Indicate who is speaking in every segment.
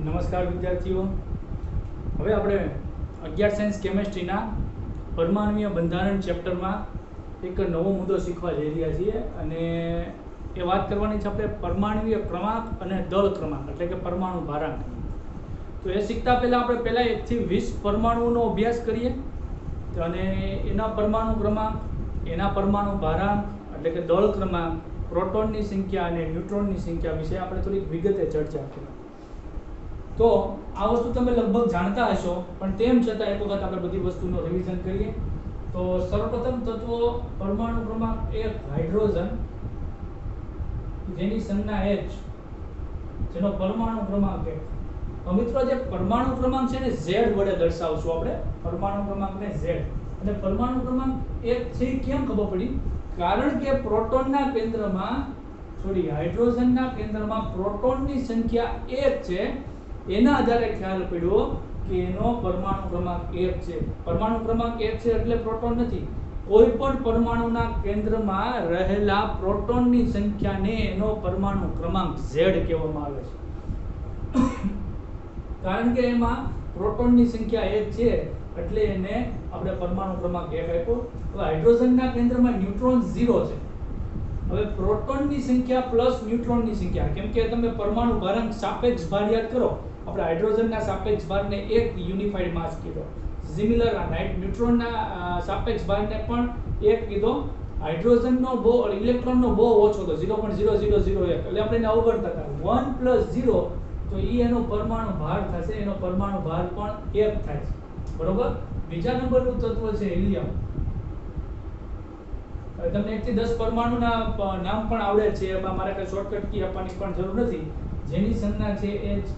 Speaker 1: નમસ્કાર વિદ્યાર્થીઓ, હવે આપણે 11 સાયન્સ કેમેસ્ટ્રીના પરમાણુય બંધારણ ચેપ્ટરમાં એક નવો મુદ્દો શીખવા જઈ રહ્યા છીએ અને એ વાત કરવાની છે આપણે પરમાણુય ક્રમાંક અને દળ ક્રમાંક એટલે કે પરમાણુ ભારાંક. તો એ શીખતા પહેલાં આપણે પહેલાં 1 થી 20 પરમાણુઓનો અભ્યાસ કરીએ અને એના પરમાણુ ક્રમાંક, એના પરમાણુ ભારાંક એટલે કે દળ ક્રમાંક, પ્રોટોનની સંખ્યા અને ન્યુટ્રોનની સંખ્યા વિશે આપણે થોડીક વિગતે ચર્ચા કરીએ. તો આ વસ્તુ તમે લગભગ જાણતા હશો, પણ તેમ છતાં એક વખત આપણે બધી વસ્તુનો રિવિઝન કરીએ. તો સર્વપ્રથમ તત્વો પરમાણુ ક્રમાંક 1 હાઇડ્રોજન, જેની સંજ્ઞા H, જેનો પરમાણુ ક્રમાંક 1. તો મિત્રો, જે પરમાણુ ક્રમાંક છે ને Z વડે દર્શાવશું આપણે. પરમાણુ ક્રમાંકને Z. અને પરમાણુ ક્રમાંક 1 છે કેમ ખબર પડી? કારણ કે પ્રોટોનના કેન્દ્રમાં હાઇડ્રોજનના કેન્દ્રમાં પ્રોટોનની સંખ્યા 1 છે. એના આધારે ખ્યાલ પડ્યો કે એનો પરમાણુ ક્રમાંક 1 છે. પરમાણુ ક્રમાંક 1 છે એટલે પ્રોટોન નથી. કોઈ પણ પરમાણુના કેન્દ્રમાં રહેલા પ્રોટોનની સંખ્યાને એનો પરમાણુ ક્રમાંક Z કહેવામાં આવે છે. કારણ કે એમાં પ્રોટોનની સંખ્યા 1 છે એટલે એને આપણે પરમાણુ ક્રમાંક 1 આપ્યો. હવે હાઇડ્રોજનના કેન્દ્રમાં ન્યુટ્રોન 0 છે. હવે પ્રોટોનની સંખ્યા પ્લસ ન્યુટ્રોનની સંખ્યા, કેમ કે તમે પરમાણુ ભારાંક સાપેક્ષ ભાર યાદ કરો, આપણે હાઇડ્રોજનના સાપેક્ષ ભારને 1 યુનિફાઈડ માસ કીધો. સિમિલર ન્યુટ્રોનના સાપેક્ષ ભારને પણ 1 કીધો. હાઇડ્રોજનનો ઇલેક્ટ્રોનનો બહુ ઓછો હતો, 0.0001, એટલે આપણે એને અવગણતા હતા. 1 + 0 તો એનો પરમાણુ ભાર થશે, એનો પરમાણુ ભાર પણ 1 થાય છે. બરોબર. બીજા નંબરનું તત્વ છે હિલિયમ. તમને 1 થી 10 પરમાણુના નામ પણ આવડે છે, એમાં મારે કઈ શોર્ટકટ કી આપવાની પણ જરૂર નથી, જેની સંજ્ઞા છે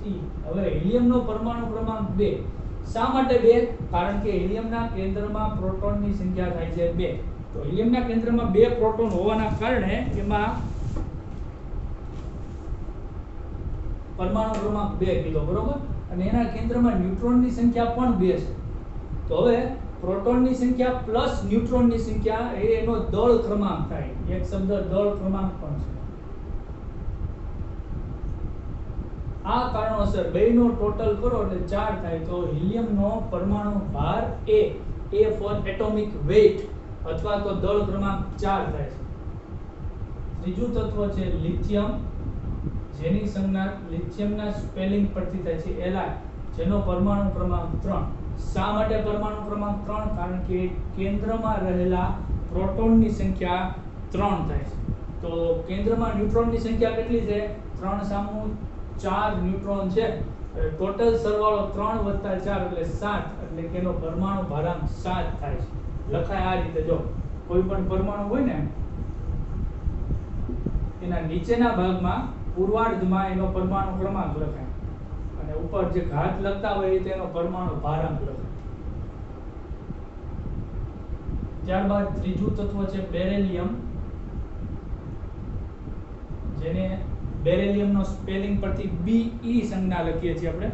Speaker 1: He. હવે હિલિયમનો પરમાણુ ક્રમાંક 2. શા માટે 2? કારણ કે હિલિયમના કેન્દ્રમાં પ્રોટોનની સંખ્યા થાય છે 2. તો હિલિયમના કેન્દ્રમાં 2 પ્રોટોન હોવાના કારણે એમાં પરમાણુ ક્રમાંક 2 કીધો. બરોબર. અને એના કેન્દ્રમાં ન્યુટ્રોનની સંખ્યા પણ 2 છે. તો હવે પ્રોટોનની સંખ્યા પ્લસ ન્યુટ્રોનની સંખ્યા એ એનો દળ ક્રમાંક થાય. એક શબ્દ દળ ક્રમાંક પણ છે. આ કારણોસર બેયનો ટોટલ કરો એટલે 4 થાય. તો હિલિયમનો પરમાણુ ભાર A ફોર એટોમિક વેઇટ અથવા તો દળ ક્રમાંક 4 થાય છે. ત્રીજું તત્વ છે લિથિયમ, જેની સંજ્ઞા લિથિયમના સ્પેલિંગ પરથી થાય છે Li, જેનો પરમાણુ ક્રમાંક 3. શા માટે પરમાણુ ક્રમાંક 3? કારણ કે કેન્દ્રમાં રહેલા પ્રોટોનની સંખ્યા 3 થાય છે. તો કેન્દ્રમાં ન્યુટ્રોનની સંખ્યા કેટલી છે? 3 સામું 4 ન્યુટ્રોન છે. ટોટલ સરવાળો 3 + 4 એટલે 7, એટલે કે એનો પરમાણુ ભારાંક 7 થાય છે. લખાય આ રીતે. જો કોઈ પણ પરમાણુ હોય ને, એના નીચેના ભાગમાં પૂર્વાર્ધમાં એનો પરમાણુ ક્રમાંક લખાય અને ઉપર જે ઘાત લખતા હોય તેનો પરમાણુ ભારાંક લખાય. ત્યારબાદ ત્રીજું તત્વ છે બેરિલિયમ, જેને બેરિલિયમનો સ્પેલિંગ પરથી Be સંજ્ઞા લખીએ છીએ આપણે,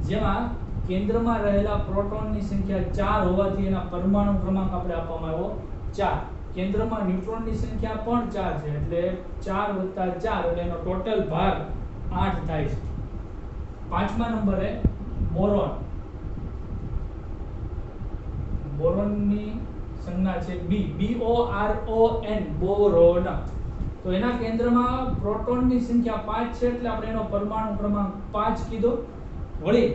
Speaker 1: જેમાં કેન્દ્રમાં રહેલા પ્રોટોનની સંખ્યા 4 હોવાથી એના પરમાણુ ક્રમાંક આપણે આપવામાં આવ્યો 4. કેન્દ્રમાં ન્યુટ્રોનની સંખ્યા પણ 4 છે, એટલે 4 + 4 એટલે એનો ટોટલ ભાર 8 થાય છે. પાંચમા નંબરે બોરોન. બોરોનની સંજ્ઞા છે BORON, બોરોન. તો એના કેન્દ્રમાં પ્રોટોનની સંખ્યા 5 છે, એટલે આપણે એનો પરમાણુ ક્રમાંક 5 કીધો. વળી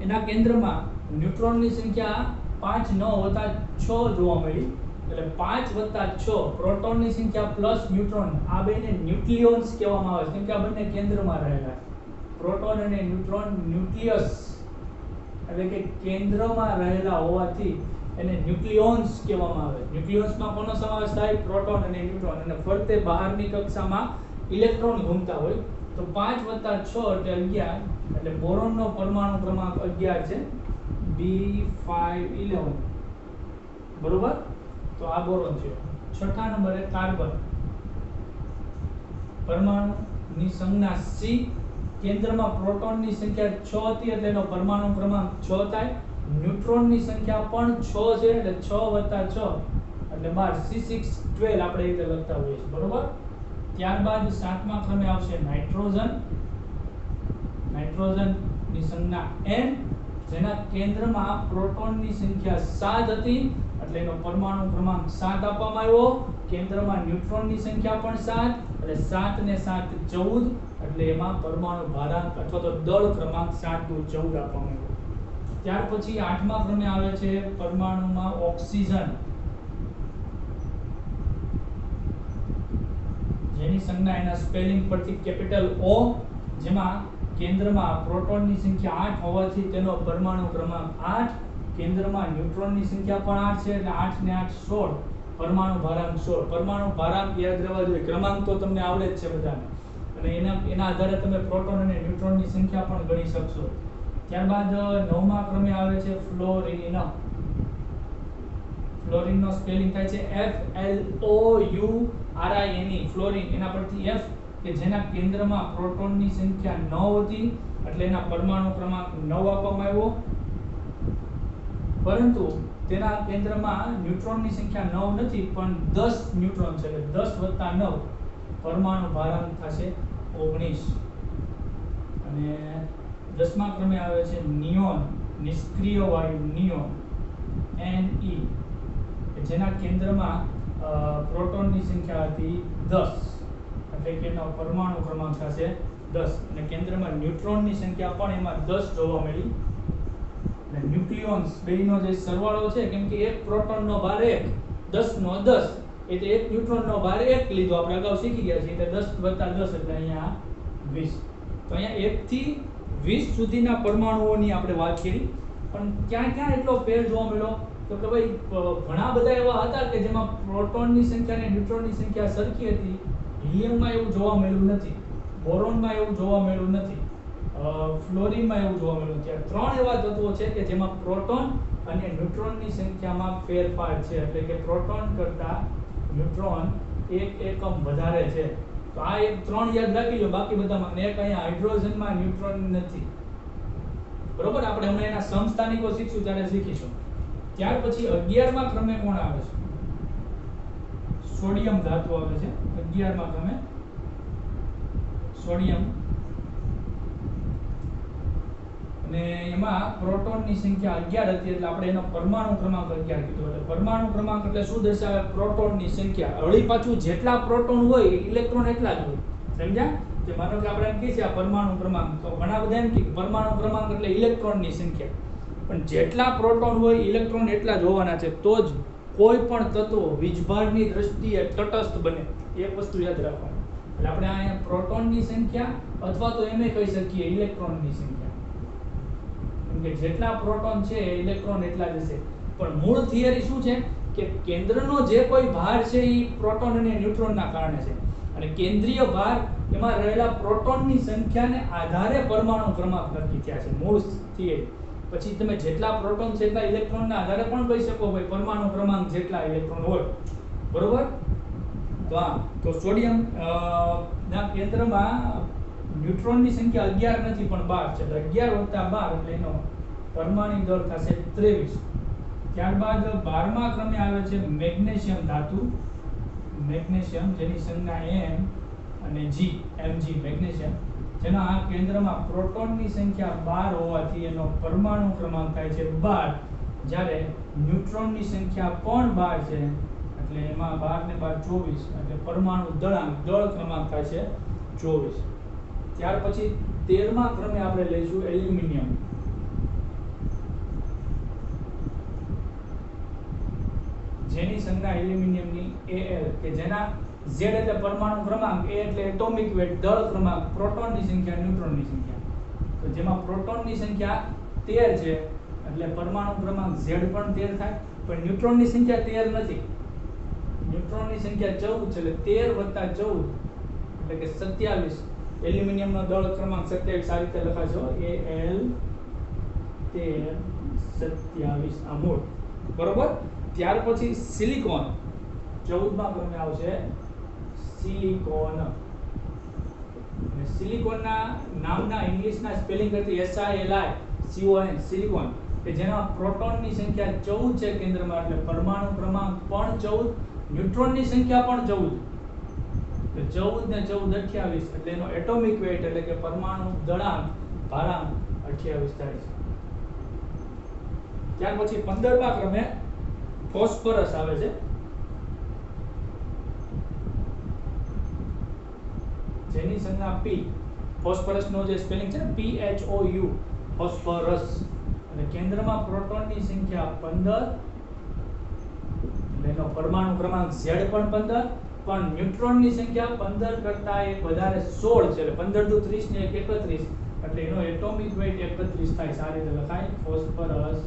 Speaker 1: એના કેન્દ્રમાં ન્યુટ્રોનની સંખ્યા 5 ન હોતા 6 જોવા મળી, એટલે 5 + 6 પ્રોટોનની સંખ્યા પ્લસ ન્યુટ્રોન, આ બેને ન્યુક્લિયોન્સ કહેવામાં આવે છે, કેમ કે આ બંને કેન્દ્રમાં રહેલા છે. પ્રોટોન અને ન્યુટ્રોન ન્યુક્લિયસ એટલે કે કેન્દ્રમાં રહેલા હોવાથી એને ન્યુક્લિયોન્સ કહેવામાં આવે. ન્યુક્લિયોન્સમાં કોનો સમાવેશ થાય? પ્રોટોન અને ન્યુટ્રોન. અને ફરતે બહારની કક્ષામાં ઇલેક્ટ્રોન ઘૂમતા હોય. તો 5 + 6 એટલે 11, એટલે બોરોનનો પરમાણુ ક્રમાંક 11 છે, B511. બરોબર. તો આ બોરોન છે. છઠ્ઠા નંબરે કાર્બન. પરમાણુની સંજ્ઞા C. કેન્દ્રમાં પ્રોટોનની સંખ્યા 6 હતી, એટલે એનો પરમાણુ ક્રમાંક 6 થાય. ન્યુટ્રોનની સંખ્યા પણ 6 છે, એટલે 6 + 6 એટલે 12, C612 આપણે રીતે લખતા હોઈએ છીએ. બરોબર. ત્યારબાદ 7મા ક્રમે આવશે નાઇટ્રોજન. નાઇટ્રોજન ની સંજ્ઞા n, જેના કેન્દ્રમાં પ્રોટોનની સંખ્યા 7 હતી એટલે એનો પરમાણુ ક્રમાંક 7 આપવામાં આવ્યો. કેન્દ્રમાં ન્યુટ્રોનની સંખ્યા પણ 7 એટલે 7 ને 7 14 એટલે એમાં પરમાણુ ભારાંક અથવા તો દળ ક્રમાંક 7 દુ 14 આપવામાં આવ્યો. ત્યાર પછી 8મા ક્રમે આવે છે પરમાણુમાં ઓક્સિજન, જેની સંજ્ઞા એના સ્પેલિંગ પરથી કેપિટલ O, જેમાં કેન્દ્રમાં પ્રોટોનની સંખ્યા 8 હોવાથી તેનો પરમાણુ ક્રમાંક 8, કેન્દ્રમાં ન્યુટ્રોનની સંખ્યા પણ 8 છે એટલે 8 ને 8 16, પરમાણુ ભારાંક 16. પરમાણુ ભારાંક યાદ રહેવા જોઈએ, ક્રમાંક તો તમને આવડે જ છે બધાને, અને એના આધારે તમે પ્રોટોન અને ન્યુટ્રોનની સંખ્યા પણ ગણી શકશો. ત્યારબાદ 9મા ક્રમે આવે છે ફ્લોરિન. ફ્લોરિનનો સ્પેલિંગ થાય છે FLOURIN, ફ્લોરિન. એના પરથી F કે જેના કેન્દ્રમાં પ્રોટોનની સંખ્યા 9 હતી એટલે એના પરમાણુ ક્રમાંક 9 આપવામાં આવ્યો, પરંતુ તેના કેન્દ્રમાં ન્યુટ્રોનની સંખ્યા 9 નથી પણ 10 ન્યુટ્રોન છે એટલે 10 + 9, પરમાણુ ભારાંક થશે 19. અને 10મા ક્રમે આવે છે નિયોન, નિષ્ક્રિય વાયુ નિયોન Ne, જેના કેન્દ્રમાં પ્રોટોનની સંખ્યા હતી 10 એટલે કે એનો પરમાણુ ક્રમાંક થશે 10, અને કેન્દ્રમાં ન્યુટ્રોનની સંખ્યા પણ એમાં 10 જોવા મળી. અને ન્યુક્લિયોન્સ બેયનો જે સરવાળો છે, કેમ કે એક પ્રોટોનનો ભાર 1, 10 નો 10 એટલે એક ન્યુટ્રોનનો ભાર 1 લીધો, આપણે અગાઉ શીખી ગયા છીએ, એટલે 10 + 10 એટલે અહીંયા 20. તો અહીંયા 1 થી 20 સુધીના પરમાણુઓની આપણે વાત કરી, પણ ક્યાં ક્યાં એટલો ફેર જોવા મળ્યો? તો કે ભાઈ ઘણા બધા એવા હતા કે જેમાં પ્રોટોનની સંખ્યા અને ન્યુટ્રોનની સંખ્યા સરખી હતી. હિલિયમમાં એવું જોવા મળ્યું નથી, બોરોનમાં એવું જોવા મળ્યું નથી, ફ્લોરિનમાં એવું જોવા મળ્યું નથી. આ 3 એવા તત્વો છે કે જેમાં પ્રોટોન અને ન્યુટ્રોનની સંખ્યામાં ફેરફાર છે, એટલે કે પ્રોટોન કરતા ન્યુટ્રોન 1 એકમ વધારે છે. તો આ 3 યાદ રાખી લો, બાકી બધામાં. ને એક અહીંયા હાઇડ્રોજનમાં ન્યુટ્રોન નથી, બરોબર? આપણે હમણાં એના સમસ્થાનિકો શીખશું ત્યારે શીખીશું. ત્યાર પછી 11મા ક્રમે કોણ આવે છે? સોડિયમ ધાતુ આવે છે 11મા ક્રમે, સોડિયમ. અને એમાં પ્રોટોનની સંખ્યા 11 હતી એટલે આપણે એનો પરમાણુ ક્રમાંક 11 કીધો. એટલે પરમાણુ ક્રમાંક એટલે શું દર્શાવે? પ્રોટોનની સંખ્યા. વળી પાછું જેટલા પ્રોટોન હોય ઇલેક્ટ્રોન એટલા જ હોય, સમજ્યા? જે માનો કે આપણે એમ કહીએ છીએ આ પરમાણુ ક્રમાંક, તો ઘણા બધા એમ કે પરમાણુ ક્રમાંક એટલે ઇલેક્ટ્રોનની સંખ્યા, પણ જેટલા પ્રોટોન હોય ઇલેક્ટ્રોન એટલા જ હોવાના છે, તો જ કોઈ પણ તત્વ વીજભારની દ્રષ્ટિએ તટસ્થ બને. એક વસ્તુ યાદ રાખવાની. એટલે આપણે અહીંયા પ્રોટોનની સંખ્યા અથવા તો એમ કહી શકીએ ઇલેક્ટ્રોનની સંખ્યા, કેમ કે જેટલા પ્રોટોન છે ઇલેક્ટ્રોન એટલા જ હશે. પણ મૂળ થિયરી શું છે કે કેન્દ્રનો જે કોઈ ભાર છે એ પ્રોટોન અને ન્યુટ્રોનના કારણે છે, અને કેન્દ્રીય ભાર એમાં રહેલા પ્રોટોનની સંખ્યાને આધારે પરમાણુ ક્રમાંક નક્કી થયા છે, મૂળ થિયરી. પછી તમે જેટલા પ્રોટોન છે એટલા ઇલેક્ટ્રોનના આધારે પણ કહી શકો ભાઈ પરમાણુ ક્રમાંક જેટલા ઇલેક્ટ્રોન હોય, બરોબર? તો સોડિયમ ના કેન્દ્રમાં ન્યુટ્રોનની સંખ્યા 11 નથી પણ 12 છે, એટલે 11 + 12 એટલે એનો પરમાણુ દળ થશે 23. ત્યારબાદ 12મા ક્રમે આવે છે મેગ્નેશિયમ ધાતુ, મેગ્નેશિયમ, જેની સંજ્ઞા M અને G, Mg, મેગ્નેશિયમ, જેના આ કેન્દ્રમાં પ્રોટોનની સંખ્યા 12 હોવાથી એનો પરમાણુ ક્રમાંક થાય છે 12, જ્યારે ન્યુટ્રોનની સંખ્યા પણ 12 છે એટલે એમાં 12 ને 12 24 એટલે પરમાણુ દળ ક્રમાંક થાય છે 24. ત્યાર પછી 13મા ક્રમે આપણે લઈશું એલ્યુમિનિયમ, જેની સંજ્ઞા એલ્યુમિનિયમની Al, કે જેના Z એટલે પરમાણુ ક્રમાંક, A એટલે એટોમિક વેટ, દળ ક્રમાંક, પ્રોટોનની સંખ્યા, ન્યુટ્રોનની સંખ્યા. તો જેમાં પ્રોટોનની સંખ્યા 13 છે એટલે પરમાણુ ક્રમાંક Z પણ 13 થાય, પણ ન્યુટ્રોનની સંખ્યા 13 નથી, ન્યુટ્રોનની સંખ્યા 14 છે એટલે 13 + 14 એટલે કે 27. એલ્યુમિનિયમનો દળ ક્રમાંક 27 આ રીતે લખાશો, Al 13 27 આ મૂળ, બરોબર? ત્યાર પછી સિલિકોન 14મા ક્રમે આવશે સિલિકોન. અને સિલિકોનના નામના ઇંગ્લિશના સ્પેલિંગ કરતી SILICON, સિલિકોન, કે જેના પ્રોટોનની સંખ્યા 14 છે કેન્દ્રમાં એટલે પરમાણુ ક્રમાંક પણ 14, ન્યુટ્રોનની સંખ્યા પણ 14, એટલે 14 ને 14 28 એટલે એનો એટોમિક વેટ એટલે કે પરમાણુ દળાંક ભારાંક 28 થાય છે. ત્યાર પછી 15મા ક્રમે ફોસ્ફરસ આવે છે, જેની સંજ્ઞા P. ફોસ્ફરસ નો જે સ્પેલિંગ છે ને PHOU, ફોસ્ફરસ. અને કેન્દ્રમાં પ્રોટોનની સંખ્યા 15, એનો પરમાણુ ક્રમાંક Z પણ 15, પણ ન્યુટ્રોનની સંખ્યા 15 કરતા એક વધારે 16 છે, એટલે 15 દુ 30 ને 31, એટલે એનો એટોમિક વેઇટ 31 થાય. સારી રીતે લખાય ફોસ્ફરસ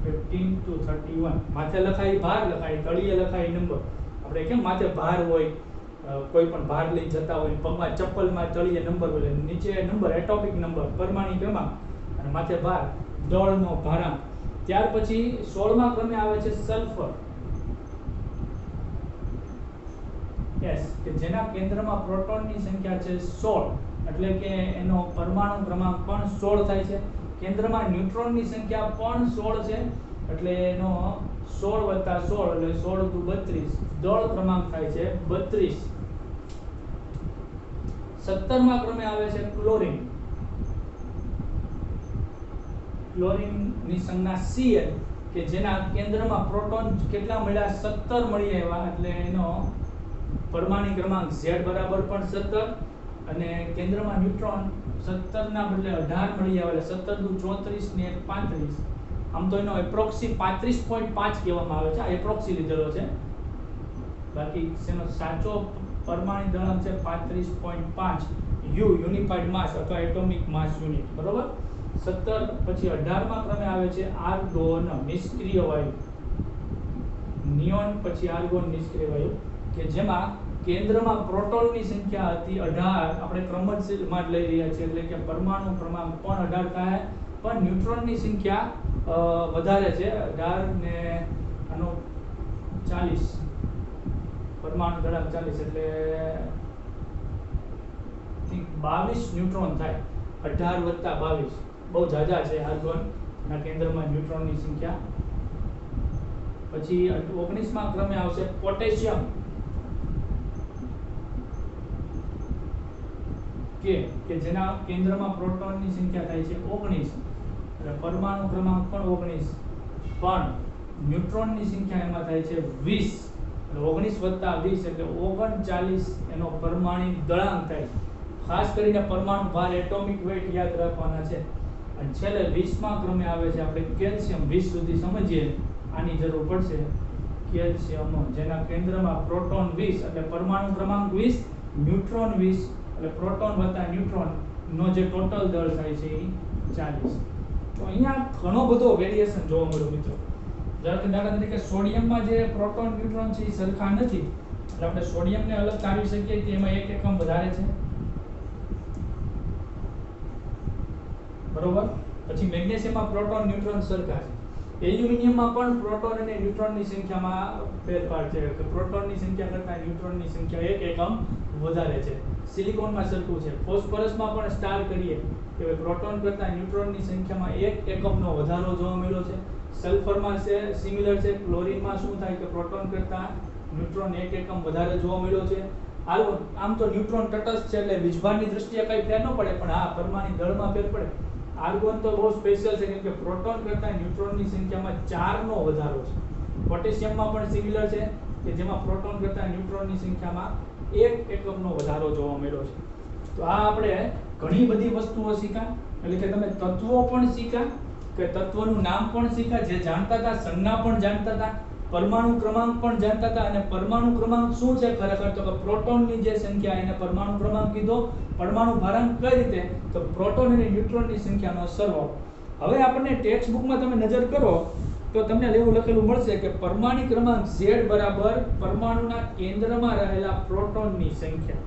Speaker 1: 15 to 31. માથે લખાય ભાર, લખાય તળિયે લખાય નંબર. આપણે કેમ માથે ભાર હોય, કોઈ પણ ભાર લઈ જતા હોય, પગમાં ચપ્પલમાં તળિયે નંબર હોય, નીચે નંબર એટોમિક નંબર પરમાણુ ક્રમાંક અને માથે ભાર, દળનો ભારાંક. ત્યાર પછી 16મા ક્રમે આવે છે સલ્ફર S, કે જેના કેન્દ્રમાં પ્રોટોનની સંખ્યા છે 16, એટલે કે એનો પરમાણુ ક્રમાંક પણ 16 થાય છે. કેન્દ્રમાં ન્યુટ્રોનની સંખ્યા પણ 16 છે, એટલે એનો 16 + 16 એટલે 16 દુ 32, દળ ક્રમાંક થાય છે 32. 17મા ક્રમે આવે છે ક્લોરીન. ક્લોરીનની સંજ્ઞા Cl, કે જેના કેન્દ્રમાં પ્રોટોન કેટલા મળ્યા? 17 મળી આવ્યા, એટલે એનો પરમાણુ ક્રમાંક Z બરાબર પણ 17, અને કેન્દ્રમાં ન્યુટ્રોન 17 ના બદલે 18 મળી આવે, એટલે 17 દુ 34 ને 35. આમ તો એનો એપ્રોક્સી 35.5 કહેવામાં આવે છે, આ એપ્રોક્સી લીધેલો છે, બાકી એનો સાચો પરમાણુ દળાંક છે 35.5 U, યુનિફાઈડ માસ અથવા એટોમિક માસ યુનિટ. બરોબર. 17 પછી 18મા ક્રમે આવે છે આર્ગોન, નિષ્ક્રિય વાયુ. નિયોન પછી આર્ગોન, નિષ્ક્રિય વાયુ, કે જેમાં કેન્દ્રમાં પ્રોટોનની સંખ્યા હતી 18, આપણે ક્રમશમાં જ લઈ રહ્યા છીએ, એટલે કે પરમાણુ ક્રમાંક પણ 18 થાય, પણ ન્યુટ્રોનની સંખ્યા વધારે છે, 18 ને આનો 40, પરમાણુ દળાંક 40, એટલે 22 ન્યુટ્રોન થાય. 18 + 22 બહુ ઝાઝા છે આર્ગોન ના કેન્દ્રમાં ન્યુટ્રોનની સંખ્યા. પછી 19મા ક્રમે આવશે પોટેશિયમ, કે જેના કેન્દ્રમાં પ્રોટોનની સંખ્યા થાય છે 19, એટલે પરમાણુ ક્રમાંક પણ 19, પણ ન્યુટ્રોનની સંખ્યા એમાં થાય છે 20, એટલે 19 + 20 એટલે 39 એનો પરમાણુ દળાંક થાય. ખાસ કરીને પરમાણુ ભાર, એટોમિક વેઇટ યાદ રાખવાના છે. અને છેલ્લે 20મા ક્રમે આવે છે આપણે કેલ્શિયમ. 20 સુધી સમજીએ, આની જરૂર પડશે. કેલ્શિયમ, જેના કેન્દ્રમાં પ્રોટોન 20, એટલે પરમાણુ ક્રમાંક 20, ન્યુટ્રોન 20, એટલે પ્રોટોન વત્તા ન્યુટ્રોન નો જે ટોટલ દળ થાય છે એ 40. તો અહીંયા ઘણો બધો વેરિએશન જોવા મળ્યો મિત્રો. દાખલા તરીકે સોડિયમમાં જે પ્રોટોન ન્યુટ્રોન છે એ સરખા નથી, એટલે આપણે સોડિયમને અલગ કાઢી શકીએ કે એમાં 1 એકમ વધારે છે. બરોબર. પછી મેગ્નેશિયમમાં પ્રોટોન ન્યુટ્રોન સરખા છે. એલ્યુમિનિયમમાં પણ પ્રોટોન અને ન્યુટ્રોનની સંખ્યામાં ફેરફાર છે, કે પ્રોટોનની સંખ્યા કરતાં ન્યુટ્રોનની સંખ્યા 1 એકમ વધારે છે. સિલિકોનમાં સરખું છે. ફોસ્ફરસમાં પણ સ્ટાર કરીએ કે પ્રોટોન કરતાં ન્યુટ્રોનની સંખ્યામાં 1 એકમનો વધારો જોવા મળ્યો છે. સલ્ફરમાં છે સિમિલર છે. ક્લોરીનમાં શું થાય કે પ્રોટોન કરતાં ન્યુટ્રોન 1 એકમ વધારે જોવા મળ્યો છે. આર્ગોન, આમ તો ન્યુટ્રોન તટસ્થ છે, એટલે વીજભારની દ્રષ્ટિએ કઈ ફેર ન પડે, પણ હા પરમાણુ દળમાં ફેર પડે. આર્ગોન તો બહુ સ્પેશિયલ છે, કેમ કે પ્રોટોન કરતાં ન્યુટ્રોનની સંખ્યામાં 4 નો વધારો છે. પોટેશિયમમાં પણ સિમિલર છે, કે જેમાં પ્રોટોન કરતાં ન્યુટ્રોનની સંખ્યામાં 1 એકમનો વધારો જોવા મળ્યો છે. તો આ આપણે ઘણી બધી વસ્તુઓ શીખ્યા, એટલે કે તમે તત્વો પણ શીખ્યા, કે તત્વનું નામ પણ શીખ્યા, જે જાણતા હતા સંજ્ઞા પણ જાણતા હતા, પરમાણુ ક્રમાંક પણ જાણતા હતા. અને પરમાણુ ક્રમાંક શું છે ખરેખર, તો કે પ્રોટોનની જે સંખ્યા એને પરમાણુ ક્રમાંક કીધો. પરમાણુ ભારાંક કઈ રીતે, તો પ્રોટોન અને ન્યુટ્રોનની સંખ્યાનો સરવાળો. હવે આપણને ટેક્સ્ટ બુકમાં તમે નજર કરો તો તમને એવું લખેલું મળશે કે પરમાણુ ક્રમાંક Z બરાબર પરમાણુના કેન્દ્રમાં રહેલા પ્રોટોનની સંખ્યા,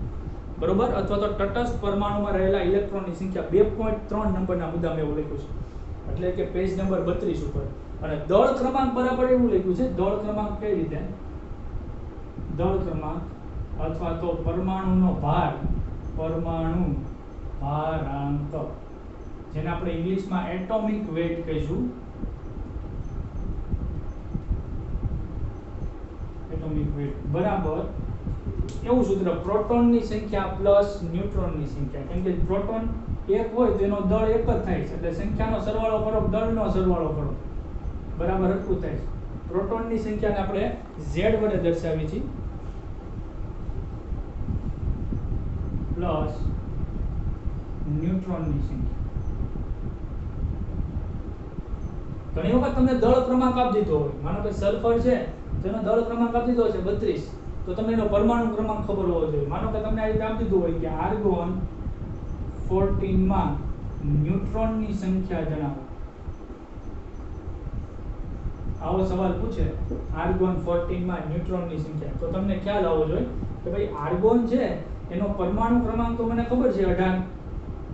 Speaker 1: બરોબર, અથવા તો તટસ્થ પરમાણુમાં રહેલા ઇલેક્ટ્રોનની સંખ્યા. 2.3 નંબરના મુદ્દામાં એવું લખ્યું છે, એટલે કે પેજ નંબર 32 ઉપર. અને દળ ક્રમાંક બરાબર એવું લખ્યું છે. દળ ક્રમાંક કઈ રીતે, દળ ક્રમાંક અથવા તો પરમાણુનો ભાર, પરમાણુ ભારાંક, જેને આપણે ઇંગ્લિશમાં એટોમિક વેઇટ કહીશું. એટોમિક વેઇટ બરાબર એવું સૂત્ર, પ્રોટોનની સંખ્યા પ્લસ ન્યુટ્રોનની સંખ્યા. કેમ કે પ્રોટોન એક હોય તો એનો દળ એક જ થાય છે, એટલે સંખ્યાનો સરવાળો કરો, દળનો સરવાળો કરો, બરાબર હરખું થાય છે. પ્રોટોનની સંખ્યાને આપણે z વડે દર્શાવી છીએ પ્લસ ન્યુટ્રોનની સંખ્યા. ઘણી વખત તમને દળ ક્રમાંક આપી દીધો હોય, માનો કે સલ્ફર છે તેનો દળ ક્રમાંક આપી દીધો છે 32, તો તમને એનો પરમાણુ ક્રમાંક ખબર હોવો જોઈએ. માનો કે તમને આ રીતે આપી દીધું હોય કે આર્ગોન 14 માં ન્યુટ્રોનની સંખ્યા જણાવો. આવો સવાલ પૂછે, આર્ગોન 14 માં ન્યુટ્રોનની સંખ્યા, તો તમને ખ્યાલ આવવો જોઈએ કે ભાઈ આર્ગોન છે એનો પરમાણુ ક્રમાંક તો મને ખબર છે 18,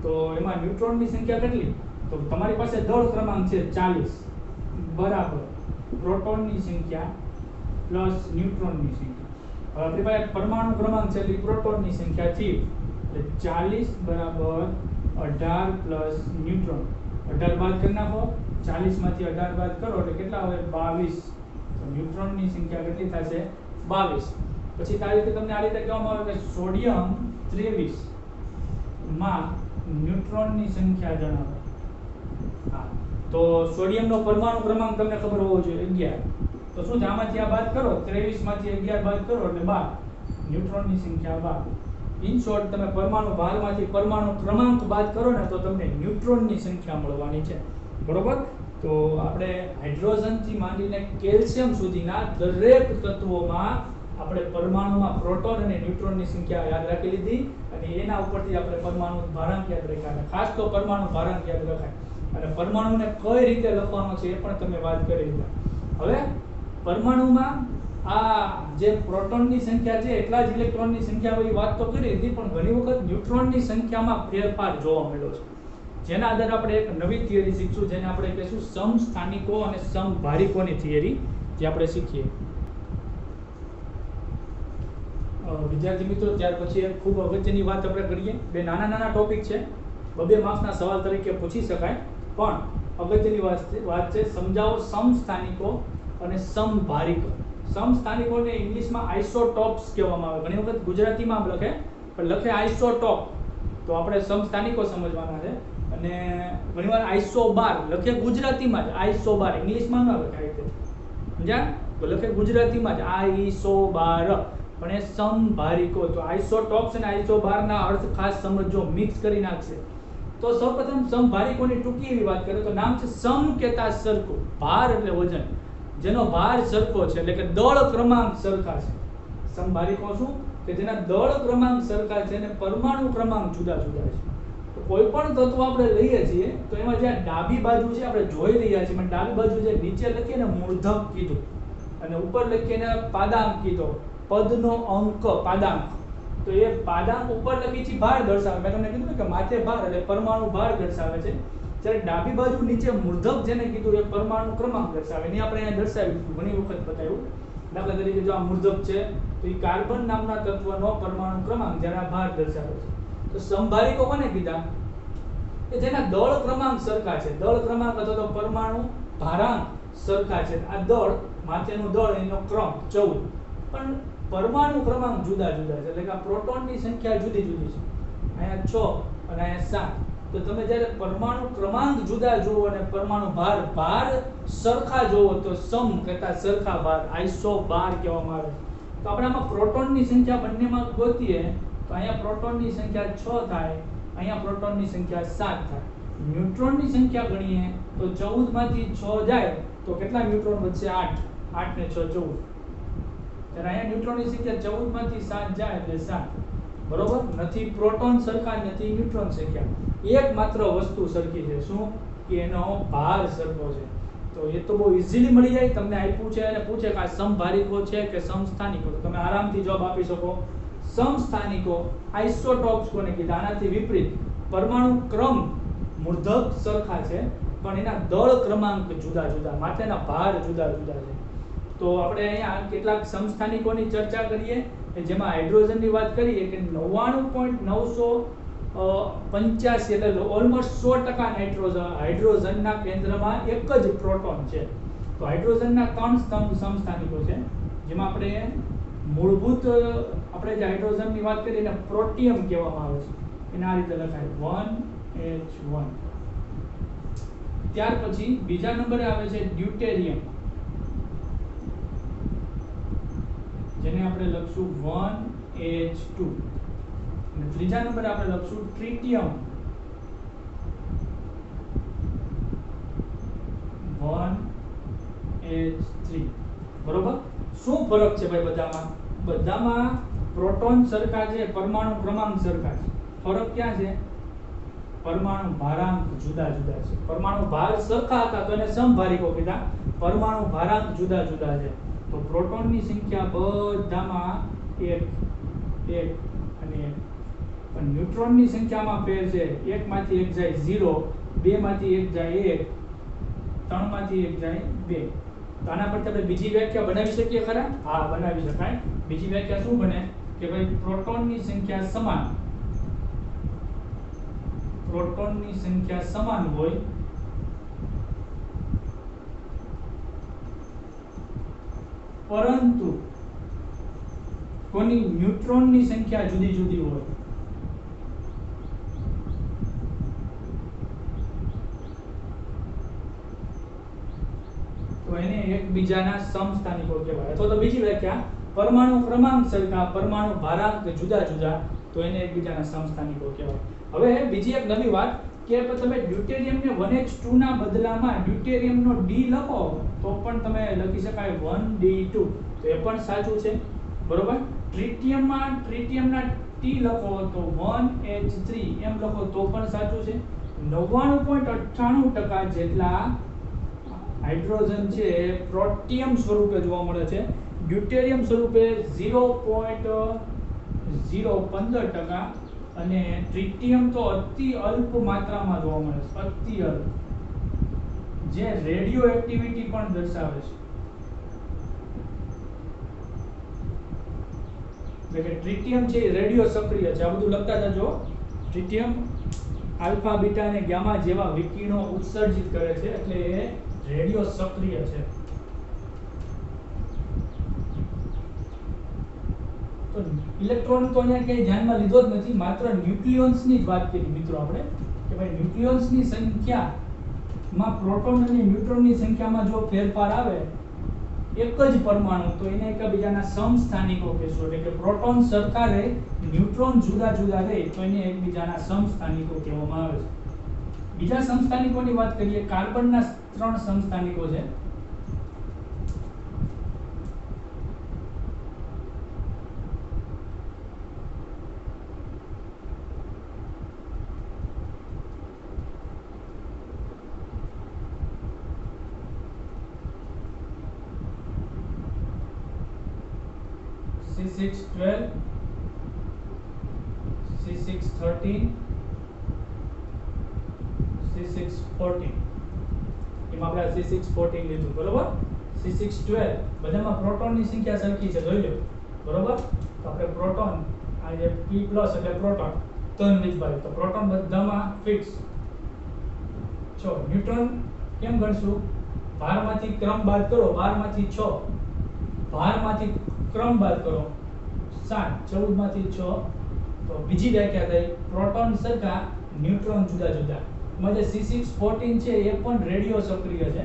Speaker 1: તો એમાં ન્યુટ્રોનની સંખ્યા કેટલી? તો તમારી પાસે દળ ક્રમાંક છે 40 બરાબર પ્રોટોનની સંખ્યા પ્લસ ન્યુટ્રોનની સંખ્યા. હવે આપણી પાસે પરમાણુ ક્રમાંક છે એટલે પ્રોટોનની સંખ્યા છે, એટલે 40 બરાબર 18 પ્લસ ન્યુટ્રોન. 18 બાદ કરી નાખો, 40 માંથી 18 બાદ કરો એટલે કેટલા આવે? 22. તો ન્યુટ્રોનની સંખ્યા કેટલી થશે? 22. પછી આ રીતે તમને આ રીતે કહેવામાં આવે કે સોડિયમ 23 માં ન્યુટ્રોનની સંખ્યા જણાવો. હા, તો સોડિયમનો પરમાણુ ક્રમાંક તમને ખબર હોવો જોઈએ 11. તો શું છે, આમાંથી આ બાદ કરો, 23 માંથી 11 બાદ કરો એટલે 12. ન્યુટ્રોનની સંખ્યા 12. ઇન શોર્ટ તમે પરમાણુ ભારમાંથી પરમાણુ ક્રમાંક બાદ કરો ને તો તમને ન્યુટ્રોનની સંખ્યા મળવાની છે. બરોબર? તો આપણે હાઇડ્રોજન થી માંડીને કેલ્શિયમ સુધીના દરેક તત્વોમાં આપણે પરમાણુમાં પ્રોટોન અને ન્યુટ્રોનની સંખ્યા યાદ રાખી લીધી, અને એના ઉપરથી આપણે પરમાણુ ભારાંક યાદ રાખ્યા. ખાસ તો પરમાણુ ભારાંક યાદ રખાય, અને પરમાણુને કઈ રીતે લખવાનો છે એ પણ તમે વાત કરી લીધા. હવે પરમાણુમાં આ જે પ્રોટોનની સંખ્યા છે એટલા જ ઇલેક્ટ્રોનની સંખ્યા હોય, વાત તો કરી લીધી, પણ ઘણી વખત ન્યુટ્રોનની સંખ્યામાં ફેરફાર જોવા મળ્યો છે. જેના આધારે આપણે એક નવી થિયરી શીખશું, જેને આપણે કહીશું સમસ્થાનિકો અને સમભારિકોની થિયરી, જે આપણે શીખીએ. વિદ્યાર્થી મિત્રો, ત્યાર પછી એક ખૂબ અગત્યની વાત આપણે કરીએ. બે નાના નાના ટોપિક છે, 2 માર્ક્સના સવાલ તરીકે પૂછી શકાય, પણ અગત્યની વાત છે. સમજાવો સમસ્થાનિકો અને સમભારિકો. સમસ્થાનિકોને ઇંગ્લિશમાં આઇસોટોપ્સ કહેવામાં આવે. ઘણી વખત ગુજરાતીમાં લખે, પણ લખે આઇસોટોપ, તો આપણે સમસ્થાનિકો સમજવાના છે. અને ઘણીવાર આઇસોબાર લખે ગુજરાતીમાં જ, આઇસોબાર ઇંગ્લિશમાં ન લખાય છે, સમજ્યા? તો લખે ગુજરાતીમાં જ આઇસોબાર, પણ એ સમભારિકો. તો આઇસોટોપ્સ અને આઇસોબારના અર્થ ખાસ સમજો, મિક્સ કરી નાખશે. તો સૌપ્રથમ સમભારિકોની ટૂંકી એવી વાત કરીએ તો નામ છે સમ કેતા સરખો. ભાર એટલે વજન, જેનો ભાર સરખો છે, એટલે કે દળ ક્રમાંક સરખા છે. સમભારિકો શું? કે જેના દળ ક્રમાંક સરખા છે અને પરમાણુ ક્રમાંક જુદા જુદા છે. તો કોઈ પણ તત્વ આપણે લઈએ છીએ તો એમાં જે ડાબી બાજુ છે આપણે જોઈ રહ્યા છીએ, પણ ડાબી બાજુ જે નીચે લખીએ ને મૂર્ધક કીધું, અને ઉપર લખીએ ને પાદાંક કીધો, પદનો અંક પાદાંક. તો એ પાદાંક ઉપર લખી છે ભાર દર્શાવે. મેં તમને કીધું ને કે માથે ભાર એટલે પરમાણુ ભાર દર્શાવે છે, જ્યારે ડાબી બાજુ નીચે મૂર્ધક જેને કીધું એ પરમાણુ ક્રમાંક દર્શાવે. એની આપણે અહીંયા દર્શાવ્યું, ઘણી વખત બતાવ્યું. દાખલા તરીકે જો આ મૂર્ધક છે તો એ કાર્બન નામના તત્વનો પરમાણુ ક્રમાંક જેના ભાર દર્શાવે છે. તો સમભારિકો કોને કીધા? કે જેના દળ ક્રમાંક સરખા છે. દળ ક્રમાંક અથવા તો પરમાણુ ભારાંક સરખા છે. આ દળ, માથેનું દળ, એનો ક્રમ 14, પણ પરમાણુ ક્રમાંક જુદા જુદા છે, એટલે કે આ પ્રોટોનની સંખ્યા જુદી જુદી છે. અહીંયા 6 અને અહીંયા 7. તો તમે જ્યારે પરમાણુ ક્રમાંક જુદા જુઓ અને પરમાણુ ભાર સરખા જુઓ તો સમ કરતા સરખા ભાર, આઇસોબાર કહેવામાં આવે. તો આપણે આમાં પ્રોટોનની સંખ્યા બંનેમાં ગોતીએ તો અહીંયા પ્રોટોનની સંખ્યા 6 થાય, અહીંયા પ્રોટોનની સંખ્યા 7 થાય. ન્યુટ્રોનની સંખ્યા ગણીએ તો 14 માંથી 6 જાય તો કેટલા ન્યુટ્રોન વધશે? 8. 8 ને 6 14. ત્યારે અહીંયા ન્યુટ્રોનની સંખ્યા 14 માંથી 7 જાય એટલે 7. બરોબર? નથી પ્રોટોન સરખા, નથી ન્યુટ્રોન સંખ્યા. એક માત્ર વસ્તુ સરખી છે. શું? કે એનો ભાર સરખો છે. તો એ તો બહુ ઇઝીલી મળી જાય. તમને આપ્યું છે અને પૂછે કે આ સમભારિકો છે કે સમસ્થાનિકો, તો તમે આરામથી જવાબ આપી શકો. સમસ્થાનિકો, આઇસોટોપ્સ કોને કીધા? આનાથી વિપરીત પરમાણુ ક્રમ મૂર્ધક સરખા છે, પણ એના દળ ક્રમાંક જુદા જુદા, માથેના ભાર જુદા જુદા છે. તો આપણે અહીંયા કેટલાક સમસ્થાનિકોની ચર્ચા કરીએ, જેમાં હાઇડ્રોજનની વાત કરીએ કે 99.985 એટલે ઓલમોસ્ટ 100% હાઇડ્રોજનના કેન્દ્રમાં એક જ પ્રોટોન છે. તો હાઇડ્રોજનના 3 સમસ્થાનિકો છે, જેમાં આપણે મૂળભૂત આપણે જે હાઇડ્રોજનની વાત કરીએ એને પ્રોટિયમ કહેવામાં આવે છે. એને આ રીતે લખાય 1H1. ત્યાર પછી બીજા નંબરે આવે છે ડ્યુટેરિયમ, જેને આપણે લખશું 1H2. અને ત્રીજા નંબરે આપણે લખશું ટ્રિટિયમ 1H3. બરોબર. શું ફરક છે ભાઈ બધામાં? બધામાં પ્રોટોન સરખા છે, પરમાણુ ક્રમાંક સરખા છે. ફરક ક્યાં છે? પરમાણુ ભારાંક જુદા જુદા છે. પરમાણુ ભાર સરખા હતા તો એને સમભારિકો કીધા, પરમાણુ ભારાંક જુદા જુદા છે. તો પ્રોટોનની સંખ્યા બધામાં 1 1 અને 1. પણ ન્યુટ્રોનની સંખ્યામાં ફેર છે. 1 માંથી 1 જાય 0, 2 માંથી 1 જાય 1, 3 માંથી 1 જાય 2. તો આના પરથી આપણે બીજી વ્યાખ્યા બનાવી શકીએ ખરા? હા, બનાવી શકાય. બીજી વ્યાખ્યા શું બને કે ભાઈ પ્રોટોનની સંખ્યા સમાન, પ્રોટોનની સંખ્યા સમાન હોય પરંતુ કોની ન્યુટ્રોનની સંખ્યા જુદી જુદી હોય. તો એને એકબીજાના સમસ્થાનિકો કહેવાય. અથવા તો બીજી વ્યાખ્યા, પરમાણુ ક્રમાંક સરખા, પરમાણુ ભારાંક જુદા જુદા, તો એને એકબીજાના સમસ્થાનિકો કહેવાય. હવે બીજી એક નવી વાત કે તમે ડ્યુટેરિયમને 1H2 ના બદલામાં ડ્યુટેરિયમનો D લખો તો પણ તમે લખી શકાય 1D2, તો એ પણ સાચું છે. બરોબર. ટ્રિટિયમના T લખો તો 1H3 એમ લખો તો પણ સાચું છે. 99.98% જેટલા હાઇડ્રોજન છે પ્રોટિયમ સ્વરૂપે જોવા મળે છે, ડ્યુટેરિયમ સ્વરૂપે 0.015%, અને ટ્રિટિયમ તો અતિ અલ્પ માત્રામાં જોવા મળે છે, અતિ અલ્પ, જે રેડિયો એક્ટિવિટી પણ દર્શાવે છે. એટલે કે ટ્રિટિયમ છે એ રેડિયો સક્રિય છે. આ બધું લખતા જજો. ટ્રિટિયમ આલ્ફા, બીટા અને ગામા જેવા વિકિરણો ઉત્સર્જિત કરે છે, એટલે એ રેડિયો સક્રિય છે. તો ઇલેક્ટ્રોન તો અહીંયા કઈ ધ્યાનમાં લીધો જ નથી, માત્ર ન્યુક્લિયોન્સની જ વાત કરી મિત્રો આપણે કે ભાઈ ન્યુક્લિયોન્સની સંખ્યામાં પ્રોટોન અને ન્યુટ્રોનની સંખ્યામાં જો ફેરફાર આવે એક જ પરમાણુ તો એને એકબીજાના સમસ્થાનિકો કહેશું. એટલે કે પ્રોટોન સરખા રહે, ન્યુટ્રોન જુદા જુદા રહે તો એને એકબીજાના સમસ્થાનિકો કહેવામાં આવે છે. બીજા સમસ્થાનિકોની વાત કરીએ, કાર્બનના 3 સમસ્થાનિકો છે. C612, C613, C614. એમાં આપણે C614 લીધું. બરોબર. C612 બધામાં પ્રોટોનની સંખ્યા સરખી છે, જોઈ લો. બરોબર. તો આપણે પ્રોટોન આ જે P+ એટલે પ્રોટોન 3 વીજભારી, તો પ્રોટોન બધામાં ફિક્સ. જો ન્યુટ્રોન કેમ ગણશું? ભારમાંથી ક્રમ બાદ કરો, 12 માંથી 6, ભારમાંથી ક્રમ બાદ કરો 7, 14 માંથી 6, તો બીજી વ્યાખ્યા થઈ પ્રોટોન સરખા, ન્યુટ્રોન જુદા જુદા. એમાં જે C614 છે એ પણ રેડિયો સક્રિય છે,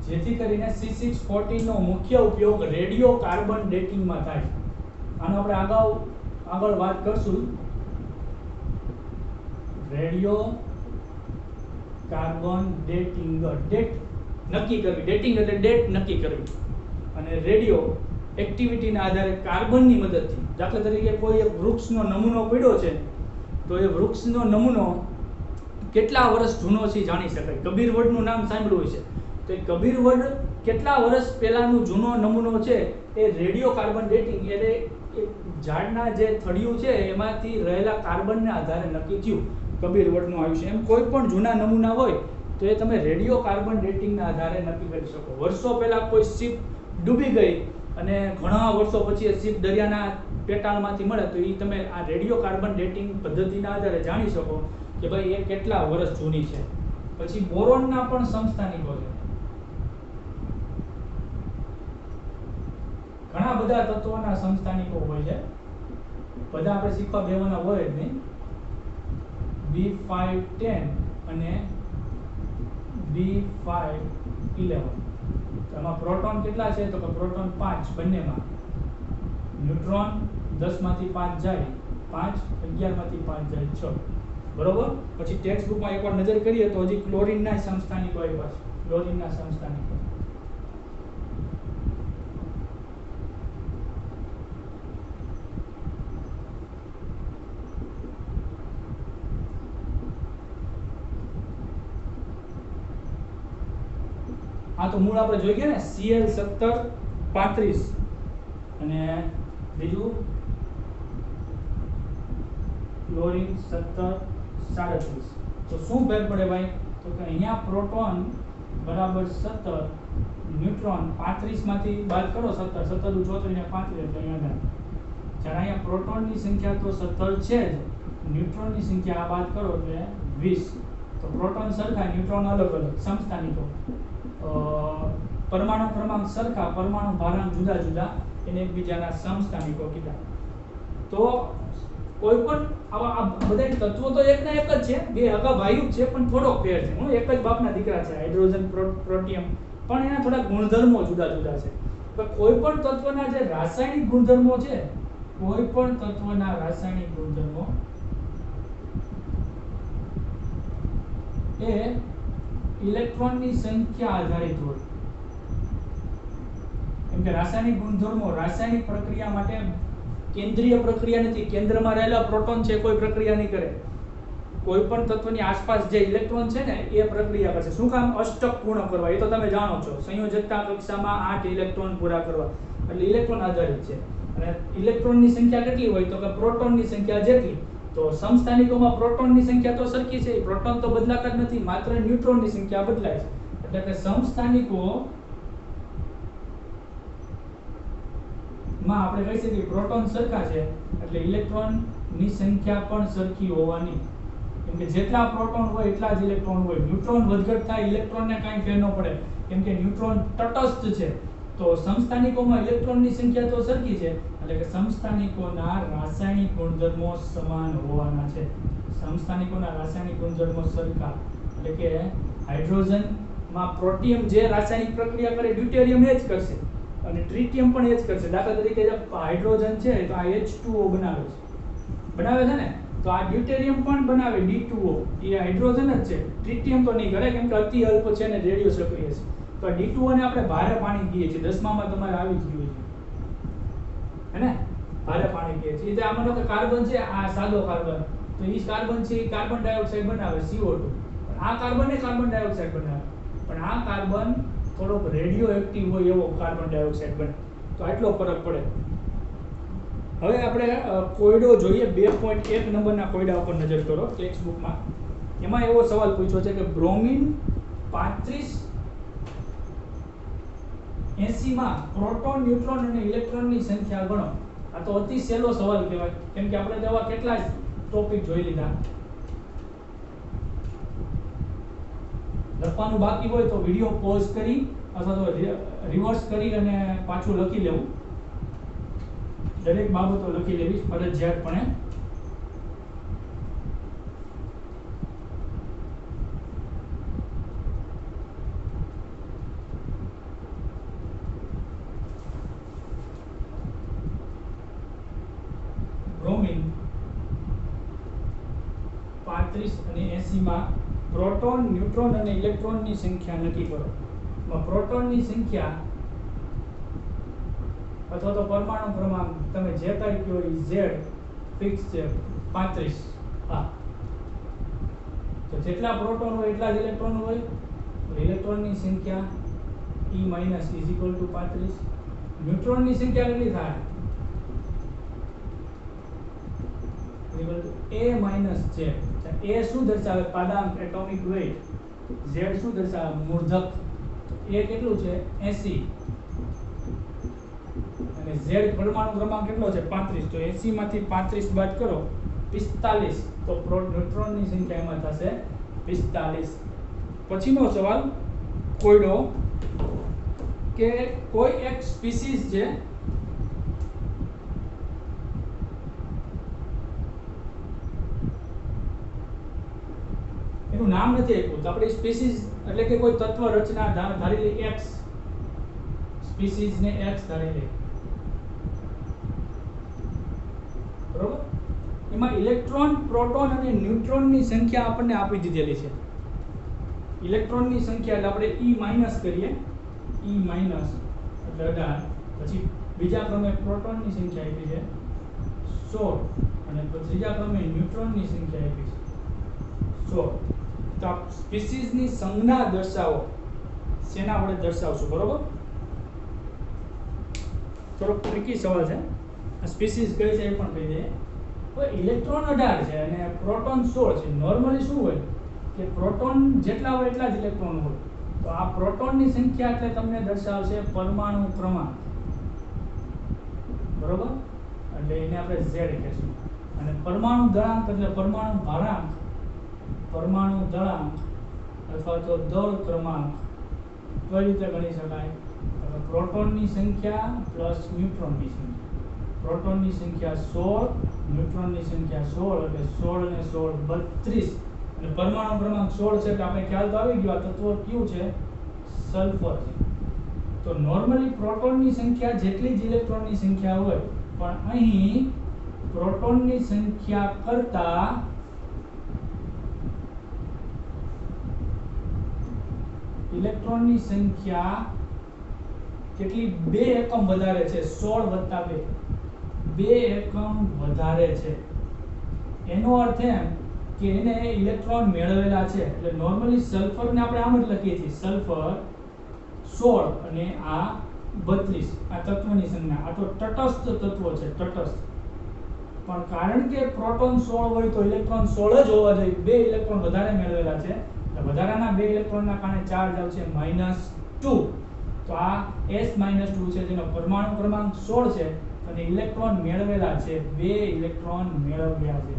Speaker 1: જેથી કરીને C614 નો મુખ્ય ઉપયોગ રેડિયો કાર્બન ડેટિંગમાં થાય. આનો આપણે આગળ વાત કરશું. રેડિયો કાર્બન ડેટિંગ, ડેટ નક્કી કરવી, ડેટિંગ એટલે ડેટ નક્કી કરવી, અને રેડિયો એક્ટિવિટીના આધારે કાર્બનની મદદથી, દાખલા તરીકે કોઈ એક વૃક્ષનો નમૂનો પડ્યો છે તો એ વૃક્ષનો નમૂનો કેટલા વર્ષ જૂનો છે જાણી શકાય. કબીર વડનું નામ સાંભળ્યું છે, તો એ કબીર વડ કેટલા વર્ષ પહેલાનું જૂનો નમૂનો છે એ રેડિયો કાર્બન ડેટિંગ એટલે એ ઝાડના જે થડિયું છે એમાંથી રહેલા કાર્બનના આધારે નક્કી થયું કબીર વડનું આયુષ્ય. એમ કોઈ પણ જૂના નમૂના હોય તો એ તમે રેડિયો કાર્બન ડેટિંગના આધારે નક્કી કરી શકો. વર્ષો પહેલા કોઈ શિપ ડૂબી ગઈ અને ઘણા વર્ષો પછી એ શિપ દરિયાના પેટાળમાંથી મળે તો એ તમે આ રેડિયો કાર્બન ડેટિંગ પદ્ધતિના આધારે જાણી શકો કે ભાઈ એ કેટલા વર્ષ જૂની છે. પછી બોરોનના પણ સમસ્થાનિકો છે. ઘણા બધા તત્વોના સમસ્થાનિકો હોય છે, બધા આપણે શીખવા બેવાના હોય જ નહીં. B510 અને B511. એમાં પ્રોટોન કેટલા છે? તો કે પ્રોટોન 5 બંનેમાં. ન્યુટ્રોન 10 માંથી 5 જાય 5, 11 માંથી 5 જાય 6. બરોબર. પછી ટેક્સ્ટ બુકમાં એકવાર નજર કરીએ તો હજી ક્લોરીનના સમસ્થાનિકો આવ્યા છે. ક્લોરીનના સમસ્થાનિકો. આ તો મૂળ આપણે જોઈ ગયા ને, Cl17 અને બીજું ક્લોરીન 17 તો શું ફેર પડે ભાઈ? તો કે અહીંયા પ્રોટોન બરાબર 17, ન્યુટ્રોન 35 માંથી બાદ કરો 17, 17 * 34 ને 35 એટલે અહીંયા જ્યારે અહીંયા પ્રોટોનની સંખ્યા તો 17 છે જ, ન્યુટ્રોનની સંખ્યા આ બાદ કરો એટલે 20. તો પ્રોટોન સરખા, ન્યુટ્રોન અલગ અલગ સમસ્થાનિકો. પરમાણુ ક્રમાંક સરખા, પરમાણુ ભારાંક જુદા જુદા, એને એકબીજાના સમસ્થાનિકો કીધા. તો કોઈ પણ આવા બધા તત્વો તો એકના એક જ છે, બે હગા ભાઈઓ છે, પણ થોડોક ફેર છે. એક જ બાપના દીકરા છે, હાઇડ્રોજન પ્રોટિયમ, પણ એના થોડા ગુણધર્મો જુદા જુદા છે. તો કોઈ પણ તત્વના જે રાસાયણિક ગુણધર્મો છે, કોઈ પણ તત્વના રાસાયણિક ગુણધર્મો એ ઇલેક્ટ્રોનની સંખ્યા આધારિત હોય. કેમ કે રાસાયણિક ગુણધર્મો રાસાયણિક પ્રક્રિયા માટે કેન્દ્રીય પ્રક્રિયા નથી. કેન્દ્રમાં રહેલા પ્રોટોન છે કોઈ પ્રક્રિયા નહીં કરે. કોઈ પણ તત્વની આસપાસ જે ઇલેક્ટ્રોન છે ને એ પ્રક્રિયા કરશે. શું કામ? અષ્ટક પૂર્ણ કરવા. એ તો તમે જાણો છો, સંયોજકતા કક્ષામાં 8 ઇલેક્ટ્રોન પૂરા કરવા, એટલે ઇલેક્ટ્રોન આધારિત છે. અને ઇલેક્ટ્રોનની સંખ્યા કેટલી હોય? તો કે પ્રોટોનની સંખ્યા જેટલી. તો સમસ્થાનિકોમાં પ્રોટોનની સંખ્યા તો સરખી છે, પ્રોટોન તો બદલાતા જ નથી, માત્ર ન્યુટ્રોનની સંખ્યા બદલાય છે. એટલે કે સમસ્થાનિકો માં આપણે કહી શકીએ પ્રોટોન સરખા છે, એટલે ઇલેક્ટ્રોનની સંખ્યા પણ સરખી હોવાની. કેમ કે જેટલા પ્રોટોન હોય એટલા જ ઇલેક્ટ્રોન હોય. ન્યુટ્રોન વધઘટ થાય, ઇલેક્ટ્રોનને કાંઈ ફેર ન પડે, કેમ કે ન્યુટ્રોન તટસ્થ છે. તો સમસ્થાનિકોમાં ઇલેક્ટ્રોનની સંખ્યા તો સરખી છે, એટલે કે સમસ્થાનિકોના રાસાયણિક ગુણધર્મો સમાન હોવાના છે. સમસ્થાનિકોના રાસાયણિક ગુણધર્મો સરખા, એટલે કે હાઇડ્રોજનમાં પ્રોટિયમ જે રાસાયણિક પ્રક્રિયા કરે ડ્યુટેરિયમ એ જ કરશે, અને ટ્રિટિયમ પણ એ જ કરશે. દાખલા તરીકે જે હાઇડ્રોજન છે તો આ H2O બનાવે છે ને, તો આ ડ્યુટેરિયમ પણ બનાવે D2O, એ હાઇડ્રોજન જ છે. ટ્રિટિયમ તો નહીં કરે, કેમ કે અતિ અલ્પ છે અને રેડિયો સક્રિય છે. તો D2O ને આપણે ભારે પાણી કહીએ છીએ. 10માં તમારે આવી જ ગયું છે, હે ને? ભારે પાણી કહીએ છીએ. એટલે આ માનો કે કાર્બન છે, આ સાદો કાર્બન, તો એ કાર્બન છે એ કાર્બન ડાયોક્સાઇડ બનાવે CO2. પણ આ કાર્બન એ કાર્બન ડાયોક્સાઇડ બનાવે, પણ આ કાર્બન થોડોક રેડિયો એક્ટિવ હોય એવો કાર્બન ડાયોક્સાઇડ બને. તો આટલો ફરક પડે. હવે આપણે કોયડો જોઈએ. 2.1 નંબરના કોયડા ઉપર નજર કરો ટેક્સ્ટ બુકમાં. એમાં એવો સવાલ પૂછ્યો છે કે બ્રોમિન 3580 માં પ્રોટોન, ન્યુટ્રોન અને ઇલેક્ટ્રોનની સંખ્યા ગણો. આ તો અતિ સહેલો સવાલ કહેવાય, કેમ કે આપણે તેવા કેટલા જ ટોપિક જોઈ લીધા. લખવાનું બાકી હોય તો વિડિયો પોઝ કરી અથવા તો રિવર્સ કરી અને પાછું લખી લેવું. દરેક બાબતો લખી લેવી ફરજિયાતપણે. બ્રોમિન 35 અને 80 માં પ્રોટોન, ન્યુટ્રોન અને ઇલેક્ટ્રોનની સંખ્યા નક્કી કરો. પ્રોટોનની સંખ્યા અથવા તો પરમાણુ ક્રમાંક તમે જે કાંઈ કહો એ Z ફિક્સ છે 35. હા, તો જેટલા પ્રોટોન હોય એટલા જ ઇલેક્ટ્રોન હોય. ઇલેક્ટ્રોનની સંખ્યા E - = 35. ન્યુટ્રોનની સંખ્યા કેટલી થાય? A - J. A શું દર્શાવે? પાદાંક, એટોમિક વેઇટ. Z શું દર્શાવે? મૂર્ધક. A કેટલું છે? 80. અને Z પરમાણુ ક્રમાંક કેટલો છે? 35. તો 80 માંથી 35 બાદ કરો 45. તો ન્યુટ્રોનની સંખ્યા એમાં થશે 45. પછીનો સવાલ કોયડો કે કોઈ એક સ્પીસીઝ છે એનું નામ નથી આપ્યું. તો આપણે સ્પીસીઝ એટલે કે કોઈ તત્વ રચના ધારી લે x, સ્પીસીઝ ને x ધારી લે, બરોબર. એમાં ઇલેક્ટ્રોન, પ્રોટોન અને ન્યુટ્રોનની સંખ્યા આપણને આપી દીધેલી છે. ઇલેક્ટ્રોનની સંખ્યા એટલે આપણે E માઈનસ કરીએ, E માઈનસ એટલે 18. પછી બીજા ક્રમે પ્રોટોનની સંખ્યા આપી છે 16 અને ત્રીજા ક્રમે ન્યુટ્રોનની સંખ્યા આપી છે 16. તો આ સ્પીસીઝની સંજ્ઞા દર્શાવો, શેના વડે દર્શાવશું, બરોબર. થોડો ટ્રિકી સવાલ છે. આ સ્પીસીઝ કઈ છે એ પણ કહી દઈએ. તો ઇલેક્ટ્રોન 18 છે અને પ્રોટોન 16 છે. નોર્મલી શું હોય કે પ્રોટોન જેટલા હોય એટલા જ ઇલેક્ટ્રોન હોય. તો આ પ્રોટોનની સંખ્યા એટલે તમને દર્શાવશે પરમાણુ ક્રમાંક, બરોબર. એટલે એને આપણે Z કહીશું. અને પરમાણુ દળાંક એટલે પરમાણુ ભારાંક, પરમાણુ દળાંક અથવા તો દળ ક્રમાંક કઈ રીતે ગણી શકાય? પ્રોટોનની સંખ્યા પ્લસ ન્યુટ્રોનની સંખ્યા. પ્રોટોનની સંખ્યા 16, ન્યુટ્રોનની સંખ્યા 16 એટલે 16 ને 16 32. અને પરમાણુ ક્રમાંક 16 છે એટલે આપણે ખ્યાલ તો આવી ગયો આ તત્વ કયું છે? સલ્ફર છે. તો નોર્મલી પ્રોટોનની સંખ્યા જેટલી જ ઇલેક્ટ્રોનની સંખ્યા હોય, પણ અહીં પ્રોટોનની સંખ્યા કરતા ઇલેક્ટ્રોનની સંખ્યા કેટલી? 2 એકમ વધારે છે. 16 + 2 એકમ વધારે છે. એનો અર્થ એમ કે એને ઇલેક્ટ્રોન મેળવેલા છે. એટલે નોર્મલી સલ્ફરને આપણે આમ જ લખીએ છીએ, સલ્ફર 16 અને આ 32. આ તત્વની સંજ્ઞા. આ તો તટસ્થ તત્વો છે, તટસ્થ. પણ કારણ કે પ્રોટોન 16 હોય તો ઇલેક્ટ્રોન 16 જ હોવા જોઈએ. 2 ઇલેક્ટ્રોન વધારે મેળવેલા છે. એટલે વધારાના 2 ઇલેક્ટ્રોનના કારણે ચાર્જ આવશે -2. તો આ S-2 છે જેનો પરમાણુ ક્રમાંક 16 છે અને ઇલેક્ટ્રોન મેળવેલા છે, 2 ઇલેક્ટ્રોન મેળવ્યા છે.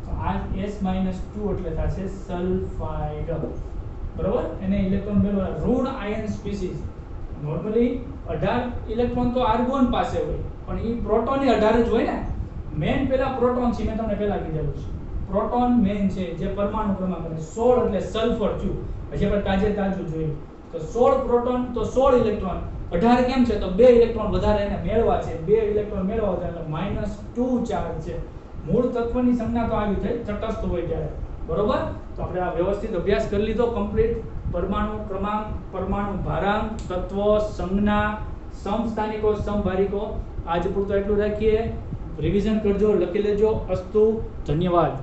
Speaker 1: તો આ S-2 એટલે થશે સલ્ફાઇડ, બરોબર. એને ઇલેક્ટ્રોન મેળવેલા. ઋણ આયન સ્પીસીઝ. નોર્મલી 18 ઇલેક્ટ્રોન તો આર્ગોન પાસે હોય, પણ એ પ્રોટોન 18 જ હોય ને. મેન પેલા પ્રોટોન છે, મેં તમને પહેલા કીધેલું છે. પ્રોટોન મેન છે જે પરમાણુ ક્રમાંક, અને 16 એટલે સલ્ફર થયું. હજી આપણે તાજું જોયું. તો 16 પ્રોટોન તો 16 ઇલેક્ટ્રોન. 18 કેમ છે? તો 2 ઇલેક્ટ્રોન વધારે એને મેળવા છે. 2 ઇલેક્ટ્રોન મેળવા છે એટલે -2 ચાર્જ છે. મૂળ તત્વની સંજ્ઞા તો આવી થઈ તટસ્થ હોય ત્યારે, બરોબર. તો આપણે આ વ્યવસ્થિત અભ્યાસ કરી લીધો, કમ્પ્લીટ. પરમાણુ ક્રમાંક, પરમાણુ ભારાંક, તત્વો, સંજ્ઞા, સમસ્થાનિકો, સમભારિકો. આજ પૂરતું એટલું રાખીએ. રિવિઝન કરજો, લખી લેજો. અસ્તુ. ધન્યવાદ.